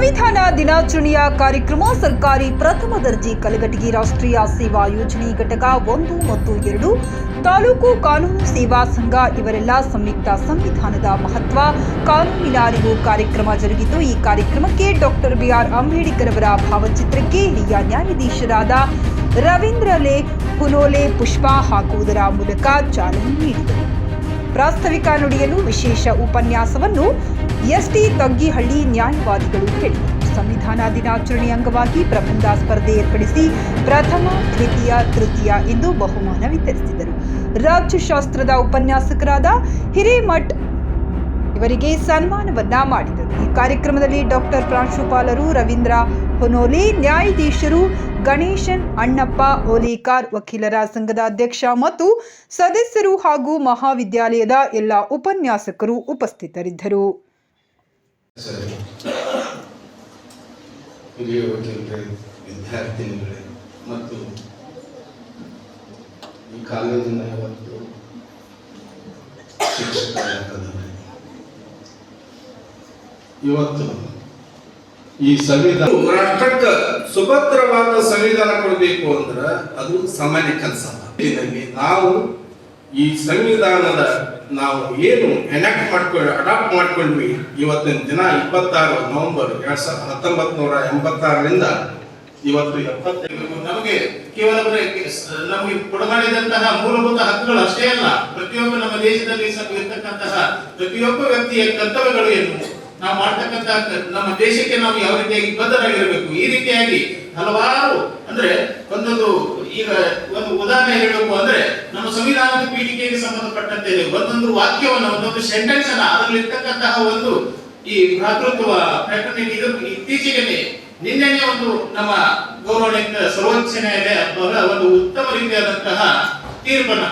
ಸಂವಿಧಾನ ದಿನಾಚರಣೆಯ ಕಾರ್ಯಕ್ರಮ ಸರ್ಕಾರಿ ಪ್ರಥಮ ದರ್ಜೆ ಕಲಘಟಗಿ ರಾಷ್ಟ್ರೀಯ ಸೇವಾ ಯೋಜನೆ ಘಟಕ 1 ಮತ್ತು 2 ತಾಲೂಕು ಕಾನೂನು ಸೇವಾ ಸಂಘ ಇವರೆಲ್ಲ ಸಂಯುಕ್ತ ಸಂವಿಧಾನದ ಮಹತ್ವ ಕಾನೂನಿನ ಅರಿವು ಕಾರ್ಯಕ್ರಮ ಜರುಗಿತು। ಈ ಕಾರ್ಯಕ್ರಮಕ್ಕೆ ಡಾಕ್ಟರ್ ಬಿಆರ್ ಅಂಬೇಡ್ಕರ್ ಅವರ ಭಾವಚಿತ್ರಕ್ಕೆ ಹಿರಿಯ ನ್ಯಾಯಾಧೀಶರಾದ ರವೀಂದ್ರ ಲೆ ಹುನೋಲೆ ಪುಷ್ಪ ಹಾಕುವುದರ ಮೂಲಕ ಚಾಲನೆ ನೀಡಿದರು। ಪ್ರಾಸ್ತಾವಿಕ ನುಡಿಯನ್ನು ವಿಶೇಷ ಉಪನ್ಯಾಸವನ್ನು ಎಸ್ಟಿ ತಗ್ಗಿಹಳ್ಳಿ ನ್ಯಾಯವಾದಿಗಳು ಹೇಳಿದರು। ಸಂವಿಧಾನ ದಿನಾಚರಣೆ ಅಂಗವಾಗಿ ಪ್ರಬಂಧ ಸ್ಪರ್ಧೆ ಏರ್ಪಡಿಸಿ ಪ್ರಥಮ, ದ್ವಿತೀಯ, ತೃತೀಯ ಎಂದು ಬಹುಮಾನ ವಿತರಿಸಿದರು। ರಾಜ್ಯಶಾಸ್ತ್ರದ ಉಪನ್ಯಾಸಕರಾದ ಹಿರೇಮಠ್ ಇವರಿಗೆ ಸನ್ಮಾನವನ್ನ ಮಾಡಿದರು। ಈ ಕಾರ್ಯಕ್ರಮದಲ್ಲಿ ಡಾಕ್ಟರ್ ಪ್ರಾಂಶುಪಾಲರು ರವೀಂದ್ರ ಹೊನೋಲೆ, ನ್ಯಾಯಾಧೀಶರು ಗಣೇಶನ್, ಅಣ್ಣಪ್ಪ ಓಲೇಕಾರ್, ವಕೀಲರ ಸಂಘದ ಅಧ್ಯಕ್ಷ ಮತ್ತು ಸದಸ್ಯರು ಹಾಗೂ ಮಹಾವಿದ್ಯಾಲಯದ ಎಲ್ಲ ಉಪನ್ಯಾಸಕರು ಉಪಸ್ಥಿತರಿದ್ದರು। ವಿದ್ಯಾರ್ಥಿನಿಗಳೇ ಮತ್ತು ಈ ಕಾಲೇಜಿನ ಇವತ್ತು ಶಿಕ್ಷಕರಾದವರೇ, ಇವತ್ತು ಈ ಸಂವಿಧಾನ ರಾಷ್ಟ್ರಕ್ಕೆ ಸುಭದ್ರವಾದ ಸಂವಿಧಾನ ಕೊಡಬೇಕು ಅಂದ್ರೆ ಅದು ಸಾಮಾನ್ಯ ಕೆಲಸ। ನಾವು ಈ ಸಂವಿಧಾನದ ಏನು ಅಡಾಪ್ಟ್ ಮಾಡ್ಕೊಂಡ್ವಿ ಇವತ್ತಿನ ದಿನ 26 ನವೆಂಬರ್ 1986ರಿಂದ ಇವತ್ತು 75 ನಮಗೆ ಕೇವಲ ನಮಗೆ ಕೊಡಮಾಡಿದಂತಹ ಮೂಲಭೂತ ಹಕ್ಕುಗಳು ಅಷ್ಟೇ ಅಲ್ಲ, ಪ್ರತಿಯೊಬ್ಬ ನಮ್ಮ ದೇಶದಲ್ಲಿ ಇರತಕ್ಕಂತಹ ಪ್ರತಿಯೊಬ್ಬ ವ್ಯಕ್ತಿಯ ಕರ್ತವ್ಯಗಳು ಏನು, ನಾವು ಮಾಡ್ತಕ್ಕಂಥ ನಮ್ಮ ದೇಶಕ್ಕೆ ನಾವು ಯಾವ ರೀತಿಯಾಗಿ ಬದ್ಧರಾಗಿರಬೇಕು, ಈ ರೀತಿಯಾಗಿ ಹಲವಾರು ಅಂದ್ರೆ ಈಗ ಒಂದು ಉದಾಹರಣೆ ಹೇಳಬೇಕು ಅಂದ್ರೆ ನಮ್ಮ ಸಂವಿಧಾನದ ಪೀಠಿಕೆಗೆ ಸಂಬಂಧಪಟ್ಟಂತೆ ಒಂದೊಂದು ವಾಕ್ಯವನ್ನ ಒಂದೊಂದು ಸೆಂಟೆನ್ಸ್ ಅನ್ನ ಅದರಲ್ಲಿ ಇರ್ತಕ್ಕಂತಹ ಒಂದು ಈ ಭ್ರಾತೃತ್ವ ಫ್ರೆಟರ್ನಿಟಿ ಇತ್ತೀಚೆಗೆ ನಿನ್ನೆ ಒಂದು ನಮ್ಮ ಗೌರವಾನ್ವಿತ ಸರ್ವೋಚ್ಚ ನ್ಯಾಯಾಲಯ ಒಂದು ಉತ್ತಮ ರೀತಿಯಾದಂತಹ ತೀರ್ಪನ್ನ